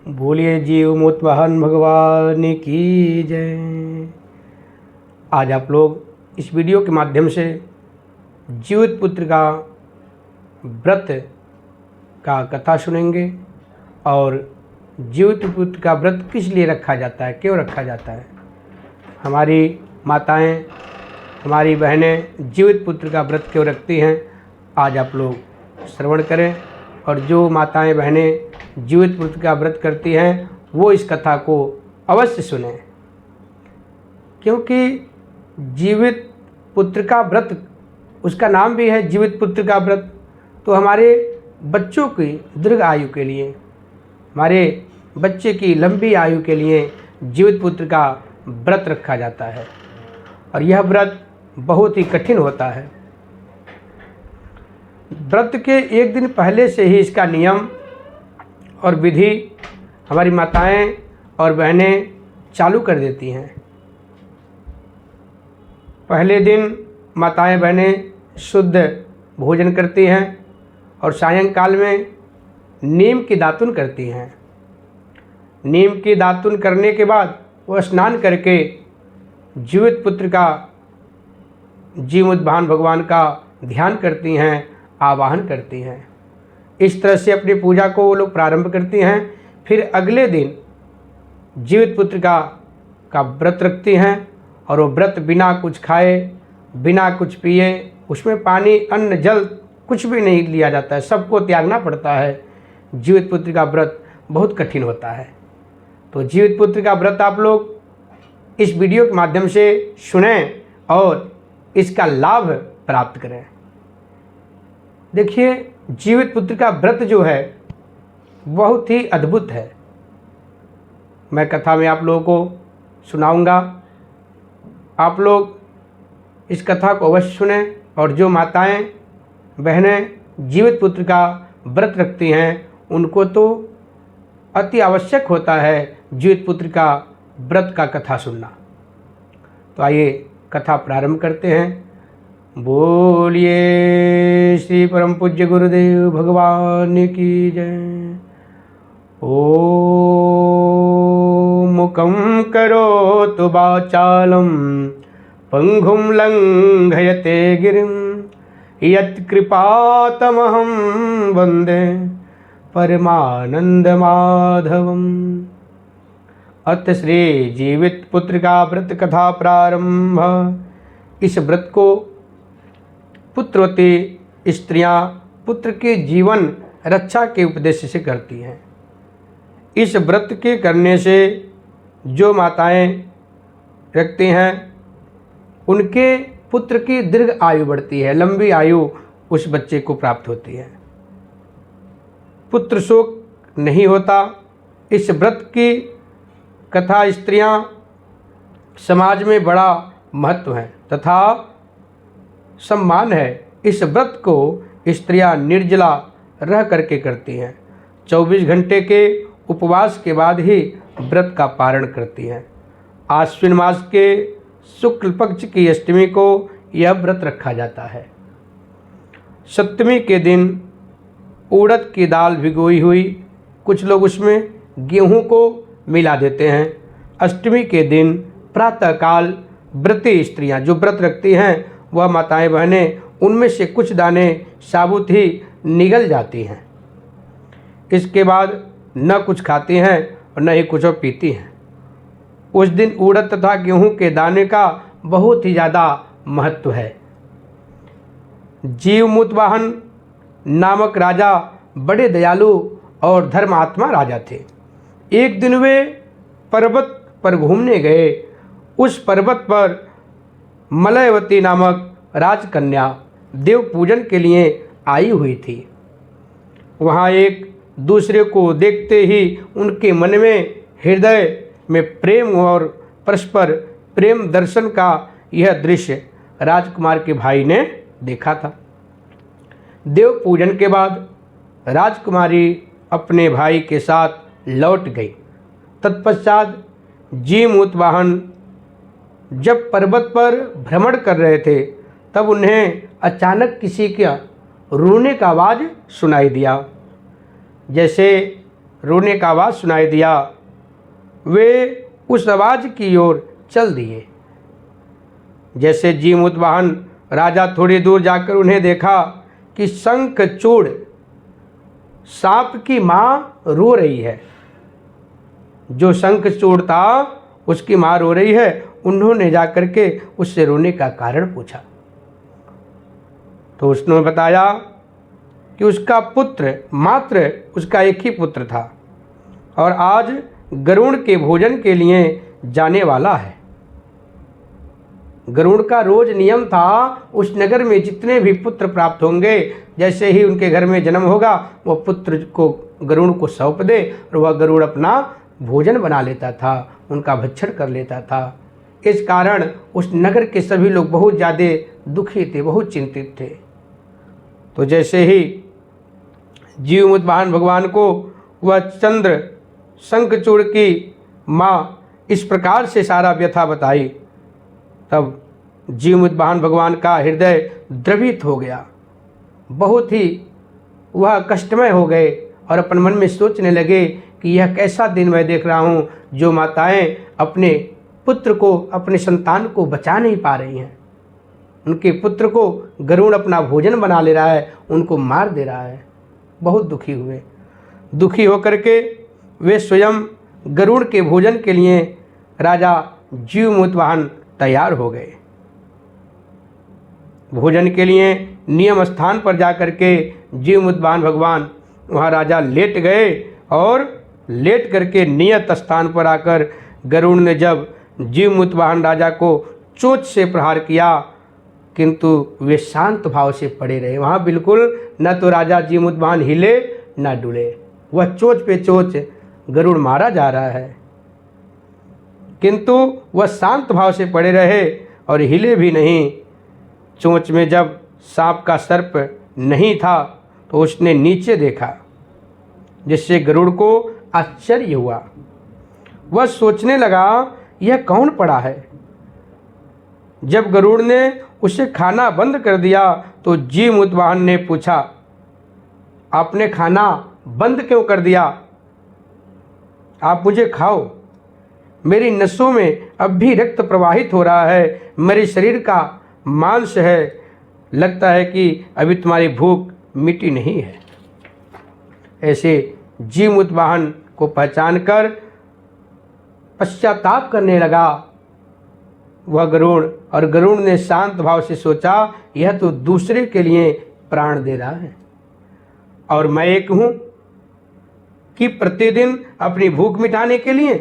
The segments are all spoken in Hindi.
बोलिए जीव मुत वाहन भगवान की जय। आज आप लोग इस वीडियो के माध्यम से जीवित पुत्र का व्रत का कथा सुनेंगे और जीवित पुत्र का व्रत किस लिए रखा जाता है, क्यों रखा जाता है। हमारी माताएं, हमारी बहनें जीवित पुत्र का व्रत क्यों रखती हैं, आज आप लोग श्रवण करें। और जो माताएं बहनें जीवित पुत्र का व्रत करती हैं वो इस कथा को अवश्य सुनें, क्योंकि जीवित पुत्र का व्रत, उसका नाम भी है जीवित पुत्र का व्रत। तो हमारे बच्चों की दीर्घ आयु के लिए, हमारे बच्चे की लंबी आयु के लिए जीवित पुत्र का व्रत रखा जाता है। और यह व्रत बहुत ही कठिन होता है। व्रत के एक दिन पहले से ही इसका नियम और विधि हमारी माताएं और बहनें चालू कर देती हैं। पहले दिन माताएं बहनें शुद्ध भोजन करती हैं और सायंकाल में नीम की दातुन करती हैं। नीम की दातुन करने के बाद वो स्नान करके जीवित पुत्र का, जीवोत्थान भगवान का ध्यान करती हैं, आवाहन करती हैं। इस तरह से अपनी पूजा को वो लोग प्रारंभ करती हैं। फिर अगले दिन जीवित पुत्र का व्रत रखती हैं और वो व्रत बिना कुछ खाए, बिना कुछ पिए, उसमें पानी, अन्न, जल कुछ भी नहीं लिया जाता है, सबको त्यागना पड़ता है। जीवित पुत्र का व्रत बहुत कठिन होता है। तो जीवित पुत्र का व्रत आप लोग इस वीडियो के माध्यम से सुनें और इसका लाभ प्राप्त करें। देखिए, जीवित पुत्र का व्रत जो है बहुत ही अद्भुत है। मैं कथा में आप लोगों को सुनाऊंगा, आप लोग इस कथा को अवश्य सुनें। और जो माताएं बहनें जीवित पुत्र का व्रत रखती हैं उनको तो अति आवश्यक होता है जीवित पुत्र का व्रत का कथा सुनना। तो आइए कथा प्रारंभ करते हैं। बोलिए श्री परम पूज्य गुरुदेव भगवान की जय। ओम मुखं करोतु वाचालं पंगुं लंघयते गिरिं यत्कृपातमहं वन्दे परमानंद माधवम्। अथ श्री जीवित पुत्र का व्रत कथा प्रारंभ। इस व्रत को पुत्रवती स्त्रियां पुत्र के जीवन रक्षा के उद्देश्य से करती हैं। इस व्रत के करने से जो माताएं रखती हैं उनके पुत्र की दीर्घ आयु बढ़ती है, लंबी आयु उस बच्चे को प्राप्त होती है, पुत्र शोक नहीं होता। इस व्रत की कथा स्त्रियां समाज में बड़ा महत्व है तथा सम्मान है। इस व्रत को स्त्रियां निर्जला रह करके करती हैं। 24 घंटे के उपवास के बाद ही व्रत का पारण करती हैं। आश्विन मास के शुक्ल पक्ष की अष्टमी को यह व्रत रखा जाता है। सप्तमी के दिन उड़द की दाल भिगोई हुई, कुछ लोग उसमें गेहूं को मिला देते हैं। अष्टमी के दिन प्रातःकाल व्रती स्त्रियां जो व्रत रखती हैं वह माताएं बहनें उनमें से कुछ दाने साबुत ही निगल जाती हैं। इसके बाद न कुछ खाती हैं और न ही कुछ पीती हैं। उस दिन उड़द तथा गेहूं के दाने का बहुत ही ज़्यादा महत्व है। जीवमुतवाहन नामक राजा बड़े दयालु और धर्मात्मा राजा थे। एक दिन वे पर्वत पर घूमने गए। उस पर्वत पर मलयवती नामक राजकन्या देव पूजन के लिए आई हुई थी। वहाँ एक दूसरे को देखते ही उनके मन में, हृदय में प्रेम और परस्पर प्रेम दर्शन का यह दृश्य राजकुमार के भाई ने देखा था। देव पूजन के बाद राजकुमारी अपने भाई के साथ लौट गई। तत्पश्चात जीवमुतवाहन जब पर्वत पर भ्रमण कर रहे थे तब उन्हें अचानक किसी का रोने का आवाज़ सुनाई दिया। जैसे रोने का आवाज़ सुनाई दिया। वे उस आवाज़ की ओर चल दिए। जैसे जीमूतवाहन राजा थोड़ी दूर जाकर उन्हें देखा कि शंखचूड़ सांप की माँ रो रही है। जो शंखचूड़ था उसकी माँ रो रही है। उन्होंने जाकर के उससे रोने का कारण पूछा तो उसने बताया कि उसका पुत्र, मात्र उसका एक ही पुत्र था और आज गरुड़ के भोजन के लिए जाने वाला है। गरुड़ का रोज नियम था, उस नगर में जितने भी पुत्र प्राप्त होंगे, जैसे ही उनके घर में जन्म होगा वो पुत्र को गरुड़ को सौंप दे और वह गरुड़ अपना भोजन बना लेता था, उनका भक्षण कर लेता था। इस कारण उस नगर के सभी लोग बहुत ज़्यादा दुखी थे, बहुत चिंतित थे। तो जैसे ही जीवमुतवाहन भगवान को वह चंद्र शंखचूड़ की माँ इस प्रकार से सारा व्यथा बताई, तब जीवमुतवाहन भगवान का हृदय द्रवित हो गया। बहुत ही वह कष्टमय हो गए और अपन मन में सोचने लगे कि यह कैसा दिन मैं देख रहा हूँ, जो माताएं अपने पुत्र को, अपने संतान को बचा नहीं पा रही हैं। उनके पुत्र को गरुड़ अपना भोजन बना ले रहा है, उनको मार दे रहा है। बहुत दुखी हुए। दुखी होकर के वे स्वयं गरुड़ के भोजन के लिए राजा जीवमुतवाहन तैयार हो गए। भोजन के लिए नियम स्थान पर जाकर के जीवमुतवाहन भगवान वहाँ राजा लेट गए और लेट करके नियत स्थान पर आकर गरुड़ ने जब जीवमुतवाहन राजा को चोंच से प्रहार किया, किंतु वे शांत भाव से पड़े रहे वहाँ। बिल्कुल न तो राजा जीवमुतवाहन हिले न डुले। वह चोंच पे चोंच गरुड़ मारा जा रहा है, किंतु वह शांत भाव से पड़े रहे और हिले भी नहीं। चोंच में जब सांप का सर्प नहीं था तो उसने नीचे देखा, जिससे गरुड़ को आश्चर्य हुआ। वह सोचने लगा यह कौन पड़ा है। जब गरुड़ ने उसे खाना बंद कर दिया तो जीवमुतवाहन ने पूछा, आपने खाना बंद क्यों कर दिया? आप मुझे खाओ, मेरी नसों में अब भी रक्त प्रवाहित हो रहा है, मेरे शरीर का मांस है, लगता है कि अभी तुम्हारी भूख मिटी नहीं है। ऐसे जीवमुतवाहन को पहचान कर पश्चाताप करने लगा वह गरुड़, और गरुड़ ने शांत भाव से सोचा यह तो दूसरे के लिए प्राण दे रहा है और मैं एक हूँ कि प्रतिदिन अपनी भूख मिटाने के लिए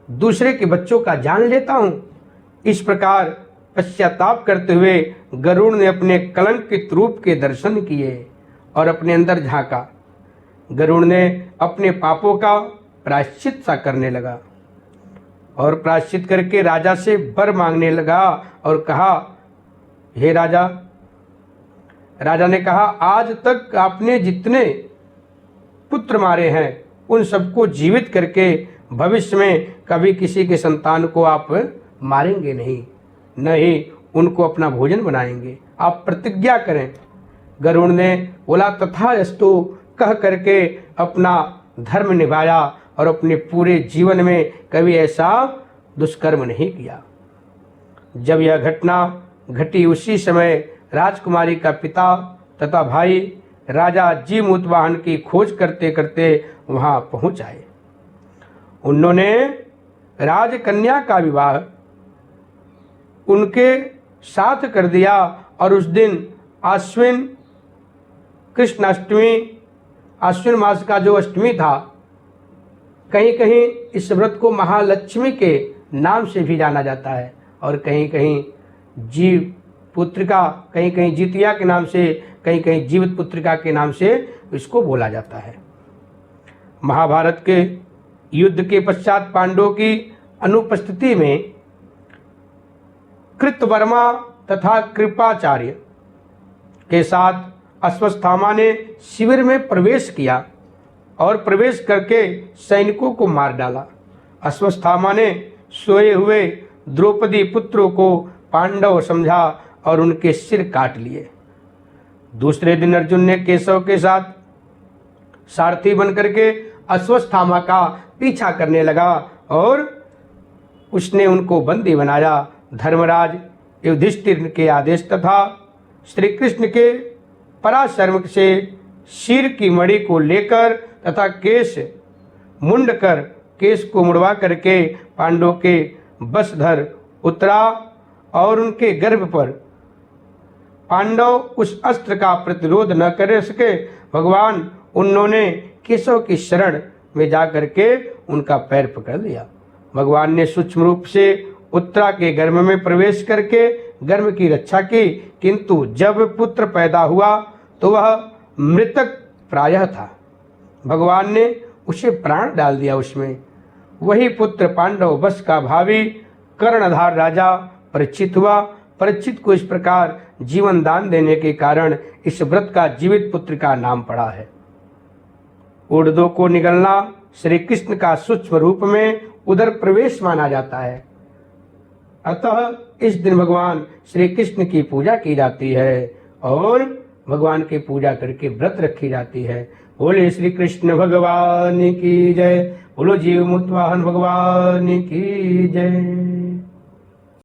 दूसरे के बच्चों का जान लेता हूँ। इस प्रकार पश्चाताप करते हुए गरुड़ ने अपने कलंकित रूप के दर्शन किए और अपने अंदर झांका। गरुड़ ने अपने पापों का प्रायश्चित सा करने लगा और प्रायश्चित करके राजा से वर मांगने लगा और कहा, हे राजा। राजा ने कहा, आज तक आपने जितने पुत्र मारे हैं उन सबको जीवित करके भविष्य में कभी किसी के संतान को आप मारेंगे नहीं, न ही उनको अपना भोजन बनाएंगे, आप प्रतिज्ञा करें। गरुड़ ने बोला, तथास्तु कह करके अपना धर्म निभाया और अपने पूरे जीवन में कभी ऐसा दुष्कर्म नहीं किया। जब यह घटना घटी उसी समय राजकुमारी का पिता तथा भाई राजा जीवमुतवाहन की खोज करते करते वहाँ पहुँच आए। उन्होंने राजकन्या का विवाह उनके साथ कर दिया और उस दिन आश्विन कृष्णाष्टमी, आश्विन मास का जो अष्टमी था, कहीं कहीं इस व्रत को महालक्ष्मी के नाम से भी जाना जाता है और कहीं कहीं जीव पुत्रिका, कहीं कहीं जितिया के नाम से, कहीं कहीं जीवित पुत्रिका के नाम से इसको बोला जाता है। महाभारत के युद्ध के पश्चात पांडवों की अनुपस्थिति में कृतवर्मा तथा कृपाचार्य के साथ अश्वत्थामा ने शिविर में प्रवेश किया और प्रवेश करके सैनिकों को मार डाला। अश्वत्थामा ने सोए हुए द्रौपदी पुत्रों को पांडव समझा और उनके सिर काट लिए। दूसरे दिन अर्जुन ने केशव के साथ सारथी बनकर के अश्वत्थामा का पीछा करने लगा और उसने उनको बंदी बनाया। धर्मराज युधिष्ठिर के आदेश तथा श्री कृष्ण के पराशर्म से शीर की मणि को लेकर तथा केश मुंड कर केश को मुड़वा करके पांडवों के वशधर उतरा और उनके गर्भ पर पांडव उस अस्त्र का प्रतिरोध न कर सके। भगवान उन्होंने केशव की शरण में जाकर के उनका पैर पकड़ लिया। भगवान ने सूक्ष्म रूप से उत्तरा के गर्भ में प्रवेश करके गर्भ की रक्षा की, किंतु जब पुत्र पैदा हुआ तो वह मृतक प्रायः था। भगवान ने उसे प्राण डाल दिया उसमें। वही पुत्र पांडव वंश का भावी कर्णधार राजा परीक्षित हुआ। परीक्षित को इस प्रकार जीवन दान देने के कारण इस व्रत का जीवित पुत्र का नाम पड़ा है। ऊर्ध्व को निगलना श्री कृष्ण का सूक्ष्म रूप में उदर प्रवेश माना जाता है। अतः इस दिन भगवान श्री कृष्ण की पूजा की जाती है और भगवान की पूजा करके व्रत रखी जाती है। बोले श्री कृष्ण भगवान की जय, बोलो जीव मुक्त वाहन भगवान की जय।